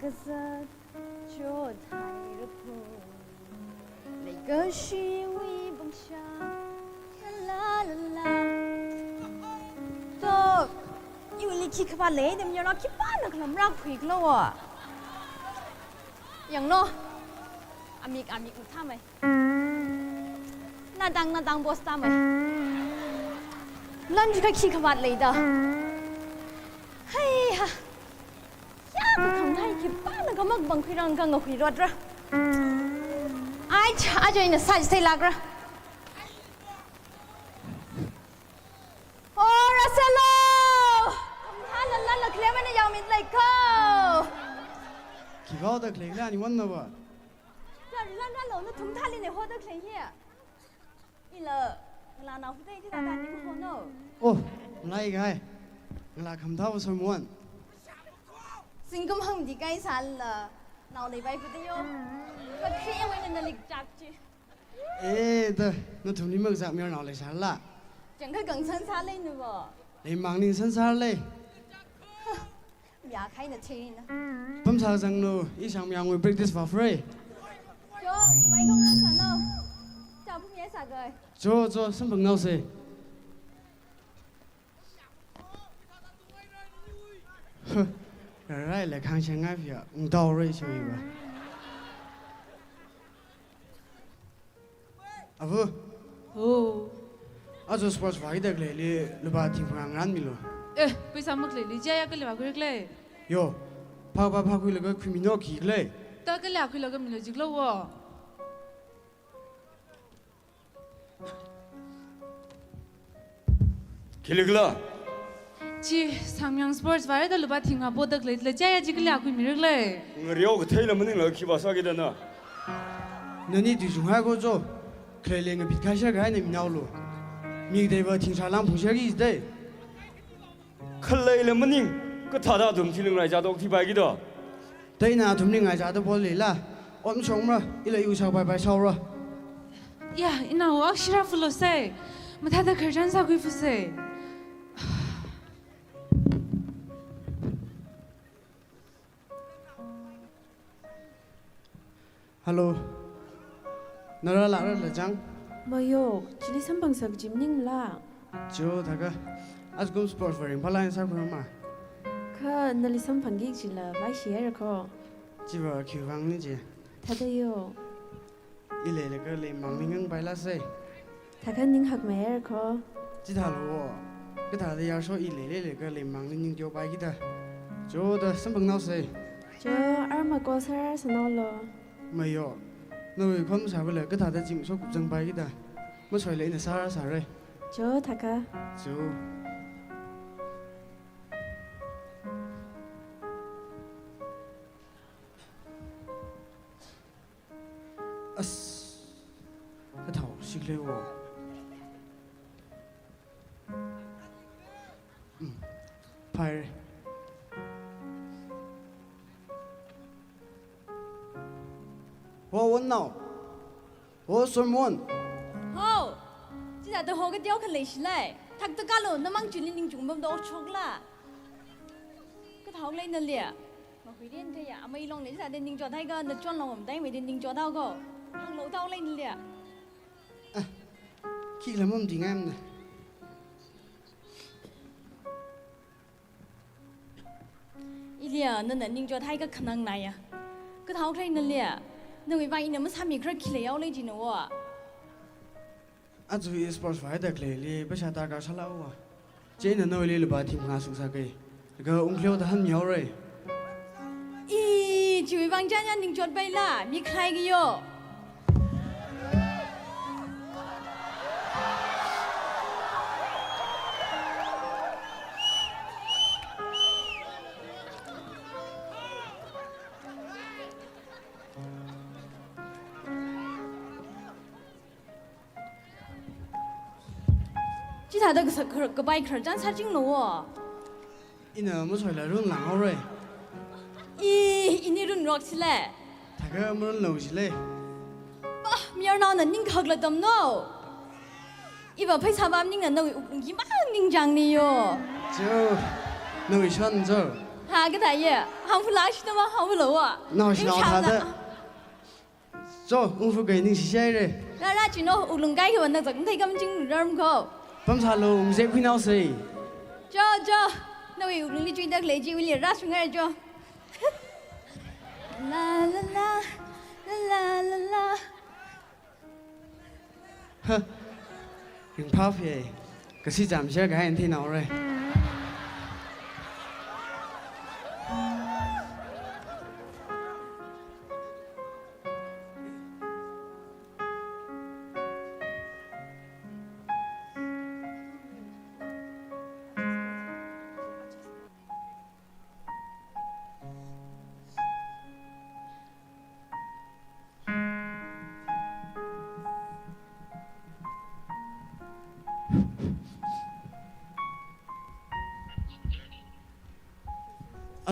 个色就太热破，那个是因为梦想，啦啦啦。都因为你คิดขบาเลยเดี๋ยวมันเราคิดบ้านนะขนมรักผีกันแล้วอ่ะอย่างโน่อามิกมันท่าไหมนาดังบอสท่าไหมนั่นก็คิดขบาเลยเด้อเฮ้ยฮะยากกับคำไทยคิดบ้านนะก็มักบังคุยรังกังกับคุยรถระไอ้ชาจะอินสัจสิลักระโอ้รัสโลท่านนั่นเคลียร์มันยาวมิดเลยก็กี่เขาตะเคลียร์นี่วันน่ะวะนั่นเราเนี่ยทุ่มท่าเลยในหัวตะเคลียร์เฮียอีเลยเวลาเราพูดได้ที่ตาดิ้งคนเนอะโอ้อะไรกันเวลาคำเท่าสมวนสิ่งก็มั่งดีใกล้สันละเราเลยไปพูดได้โยก็เคลียร์ไว้ในลิกจับจีเด้อนั่นทุ่มนี้มึงจะมีเราเลยสันละจังก็กังสันสันเลยนี่บ่เลยมังนี่สันสันเลยอยากให้น่ะเชนนะผมชาจังโน่อีช่างมีงวย practice for free โจ้ไว้ก็งั้นสันเนาะจับพวกนี้สักเลยโจ้สัมผัสเอาสิอะไรเลยข้างเชียงง่ายพี่อ่ะดาวเลยช่วยวะอาวุโอ้อาจจะสปอร์ตไฟเด็กเลยหรือว่าทีมงานมีหรอไปสมัครเลยเจ๊อยากเลยว่าคุยเลยโย่พาคุยแล้วก็คุยมีนอกขี้เลยตอนก็เลยคุยแล้วก็มีเลยจิกแล้ววะคิดเลยก็จีสามยังสปอร์ตไฟแต่ลูกบ้านทิ้งอ่ะปวดเลยเจ๊อยากจิกเลยคุยมีเรื่องเลยเรียวก็เท่แล้วมันนี่เราคิดว่าสักกี่เดือนน่ะนั่นนี่ดูจงหาก็โจ้เคยเลี้ยงพิษข้าศึกให้ในมีนาวลูมีเดี๋ยวทิ้งชาลังผู้เชี่ยวกี่ได้คเลยแล้วมันนี่ก็ท่าทุ่มที่เรื่องไรจะต้องที่ไปกี่ตัวแต่น่าทุ่มนี่ไงจะต้องพอเลยล่ะอดมชงมั้ยอีเลยอยู่ชาวไปชาวระย่าอินาอักษรฟุลเซ่มาท่าตะเคียนสักคุยฟุเซ่ฮัลโหลนาราลาระจังมาโยกจิลิสัมบังสักจิมนิ่งละโจ้ทักก็อาจกุมสปอร์ตฟอร์ริงพลายสักคนมาข้านาลิสัมพังกิจิละไว้เชียร์ก็จีบคิวฟังนี่จีทัดโยอีเล่ก็เลยมังนิ่งไปละเซ่ทักกันนิ่งหักแม่ก็จีท่าลูก็ท่าที่อยากชอบอีเล่ก็เลยมังนิ่งโจไปกี่ตาโจ้เดสัมบังน่าเซ่โจ้อาร์มาโกซาร์สนอลไม่ยอมนู่นความสาวเลยก็ท่าที่จิมชอบกุบจังไปกี่ตาไม่ช่วยเลยในสาระเลยโจ้ทักกันโจ้个头是嘞我，拍，我问喏，我说问，好，这下都好个雕可累死嘞，他这家喽，那忙住你中不都错啦，个头累那里，มาคุยเรื่องเธออย่าไม่ลองเนี่ยจะเดินยิงจอดให้ก็เดินจ้วนลงผมได้ไม่เดินยิงจอดเท่าก็ลงโลเท่าเลยนี่แหละขี้ละมุมดีงามนะอีเลียนั่นน่ะยิงจอดให้ก็ขนาดไหนอ่ะก็เท่าใครนั่นแหละนั่นไม่ไปอีเนี่ยมันทำอย่างใครขี้เหลวเลยจีโน่อ่ะอาจจะสปอร์ตไฟเด็กเลยประชาตากาชะลาวะเจนนั่นเลยหรือบ้าทีมงานสุขสักย์แล้วก็อุ้งเลี้ยวแต่หันเหนียวเลยชีวิตบางจานยันนิ่งจดไปล่ะมีใครกันโย่ที่ถ่ายได้ก็ไปขนาดนั้นจริงเหรออีเนี่ยไม่ช่วยเลยรุ่นหลังเอาเลยอีนี่รุ่นร็อกสิแหละถ้าก็มันหลงสิเลยป้ามีอะไรนั่นนิ่งขักเลยตำโน่อีแบบให้ชาวบ้านนิ่งนั่นนิ่งยิ่งมากนิ่งจังนี่โย่เจ้าหนุ่ยชนเจ้า哈个大爷，行不拉稀的吗？行不楼啊？那是老他的。走，功夫给你是谁的？那只能乌龙街去问那怎么睇咁精人口？帮茶楼，我们谁会闹谁？走，那位乌龙你追得来就为了拉xuống来走。啦啦啦啦啦啦。呵，用跑屁，可是暂时个人听到嘞。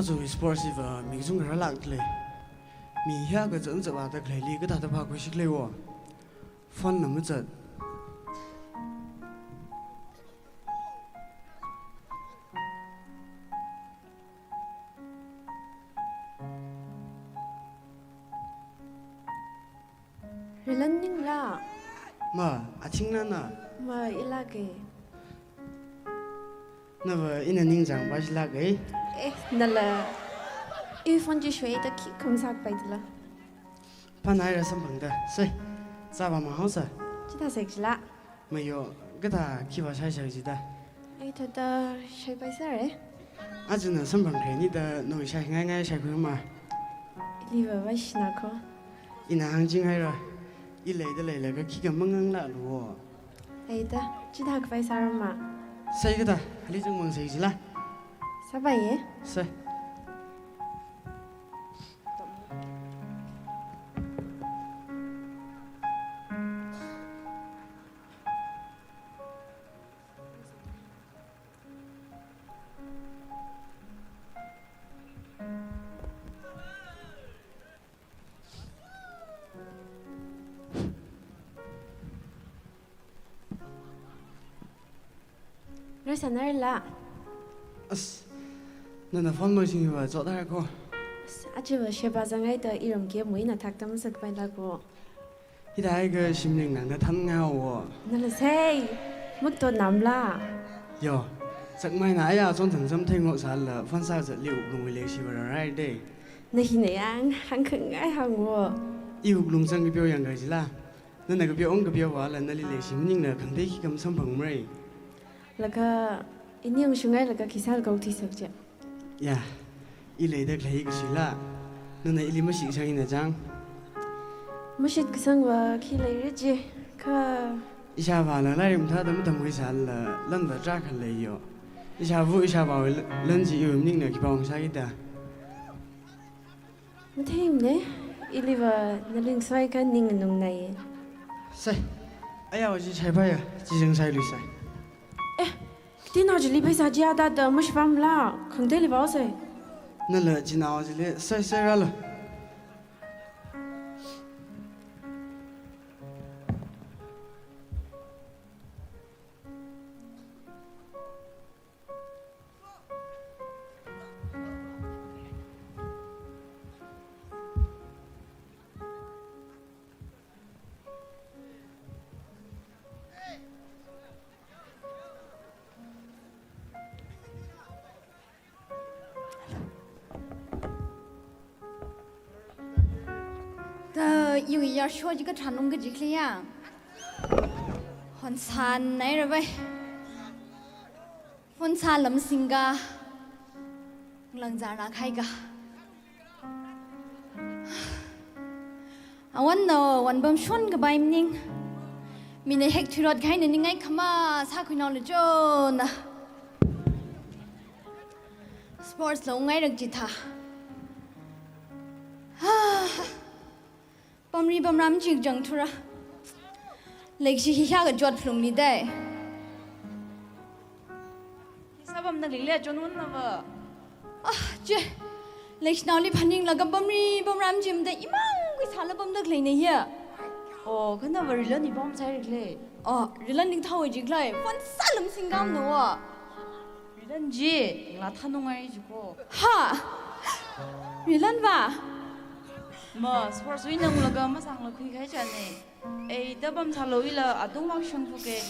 作为 sportive 民众个lạc嘞，米下个真正话的来哩个他的跑过去嘞喎，翻那么真。Running lah. 嘛，阿青奶奶， Ma ilagay. 那么一年年长把是哪个？ Nala. Ifon ji shui da ki kung sak bai dila. 潘奶奶身旁的，是，咋办嘛好噻？ Cita sek jila. 没有，给他去把菜小鸡的。 Ay tada shui bai sare. 阿只能身旁陪你的，弄一下爱爱小朋友嘛。 Liva bai shinako. 一拿行情还了，一来的来了个去个蒙蒙了咯。 Ay da cita bai sare ma. 谁个他？你正问谁去啦？ Sabai ye. 是。 Rasa nar la. 那放落去吧，做大个。 Aje ba sheba zangai da iram ge mui na thak tam sak bai la go. 一台个心灵人的探爱我。 Nala sei. Mut to nam la. 哟，这买哪呀？总成这听我啥了？放啥子六龙为联系我来的。 Na hi ne yang hang khang ai hang wo. 一五龙生个表演个是啦，那个表演个表完了，那里联系人呢，肯定去咁身旁没？ Laga ini yung sungai laga kisal kau ti sakja. 呀，一来的来一个是啦，那一里么形象那张， Mushit kisang wa kilai riji ka 一下完了，那人他怎么回事了？人在咋看来哟？一下午一下把人只有人呢去帮啥的？ mathim ne ili wa naling swai ka ning nung nai. 是，哎呀，我去彩排呀，几声彩绿噻。 Ti na jili paisa jia da da mush pam la khang te li bao se. 那了，今脑子里晒晒了。 有一样说这个传统个几个样，很惨来了呗，很惨lâm sinh ga，冷咋拿开个，วันnoวันบำชวนกับใบมิ่งมีในเฮกที่รถใครในยังไงขมาซาคุยนอนเลยจนสปอร์ตลงไงเรื่องจิตา บำรีบำรำจิกจังทุระเล็กชิฮิฮากับจวดพลุงนี่ได้ Sabam na lile jonun na ba. เจ้เล็กชนาวลีพันยิงแล้วกับบำรีบำรำจิมได้อีมังกุยสารละบำเลิกเลยเนี่ย Oh, kana ba rile ni bom sai rile. อ๋อเรื่องนี้เท่าจิกเลยฟันสารลำสิงกามหนูอ่ะ Rile 런지 라 타농아이 주고 ฮ่ามีเล่นป่ะ 뭐 스포츠 위는 올라가 마상 라คุย 가자네 에이 더밤 살로 위라 아동막 샹푸게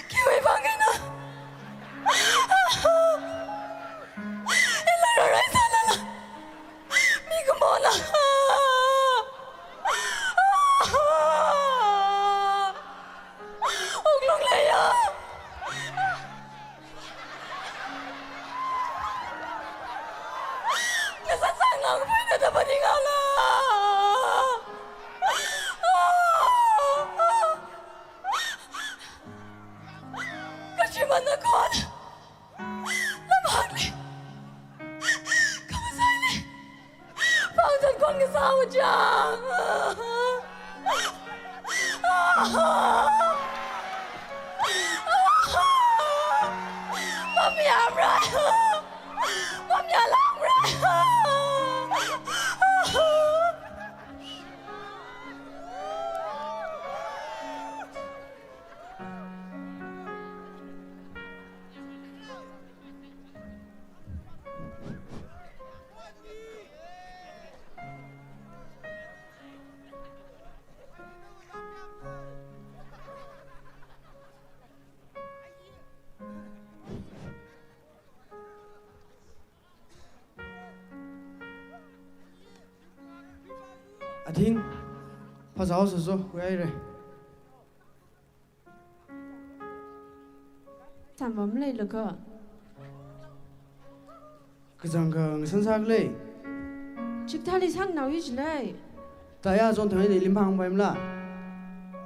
기회 방해나 일러라 살라라 미그 뭐나 옥롱래야 내 산상랑 보이는데 버닝하라 그치만 나 건 나막리 감사해리 방전 관계 싸우자 맘이 암라 맘이 알람라 à thiên phá giáo sơ sơ quay rồi Sản phẩm lấy được cơ. cái rằng cái sân sạc lấy Trực thà đi sang nào ít lấy. tại à trong thời này lim hàng vậy mà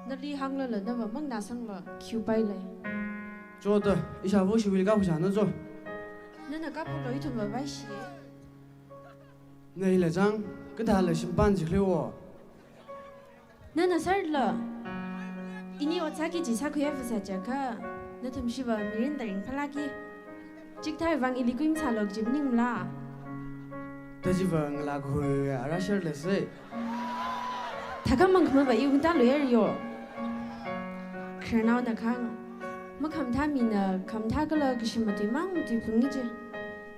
Nó đi hàng lên nó vẫn đá sang là kêu bay lấy. cho tôi ít sao vô sự việc gặp phải nó rồi Nên là các phụ nữ thường vào vai xí. này là rằng cái thà là xin ban chỉ liệu Nên là sao là ini ở 자기 chỉ sao khuyết phải trả cả. Nó thầm sĩ vào miếng đỉnh phá lagi. Trực thà vàng ili cũng xả lộc chỉ bên là. ta chỉ vâng là người ra share là gì Thà các mong không phải yêu ta luyện rồi. Khởi nào đã khang. Mà khám thà mình là khám thà cái là cái gì mà tùy mang một tùy phung chứ.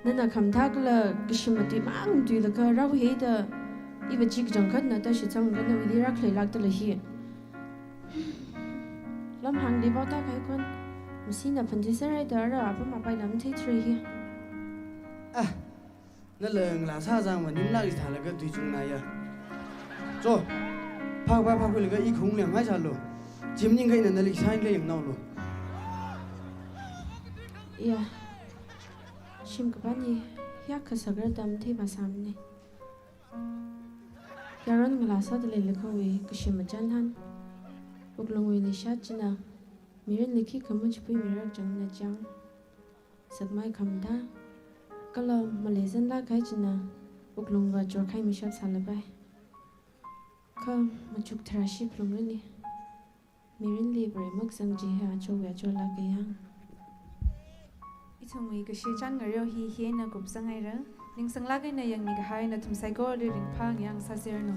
Nên là khám thà cái là cái gì mà tùy mang một tùy là cái rau hết đó. Ý vật chỉ trong khát nó ta sẽ trong cái nào đi ra khởi lạc tới là gì. Lâm hàng đi bao ta cái con. Mà xin là phần thế sẽ ra đó rồi mà bay lắm thấy trời hi. à nó là sao rằng mà nín lại thà là cái tùy chung này à rồi phao phao phao cái cái ý không liền hay sao luôn chiếm những cái này là lịch sai cáiอย่างnào luôn Iya. Sim cái bạn gì? Ya cái sao cái đam thấy mà sao này. Ya ron ngala sao để lấy cái gì cái sim mà chân han. Úc long người này sát chứ nào. Miren lịch khi cầm một chút miren chẳng là chẳng. Sắc mai cầm ta. Cái là Malaysian lá cái chứ nào. Úc long và cho khai mi sát sala bay. Không mà chút thà ship long lên đi. Miren li bơi mốc sang gì ha cho về cho là cái hang. 이청이 그 실전 거려 히히에나 곱상아이라 링상라게나 양니가 하이나 tum사이고 리링팡 양 사세르노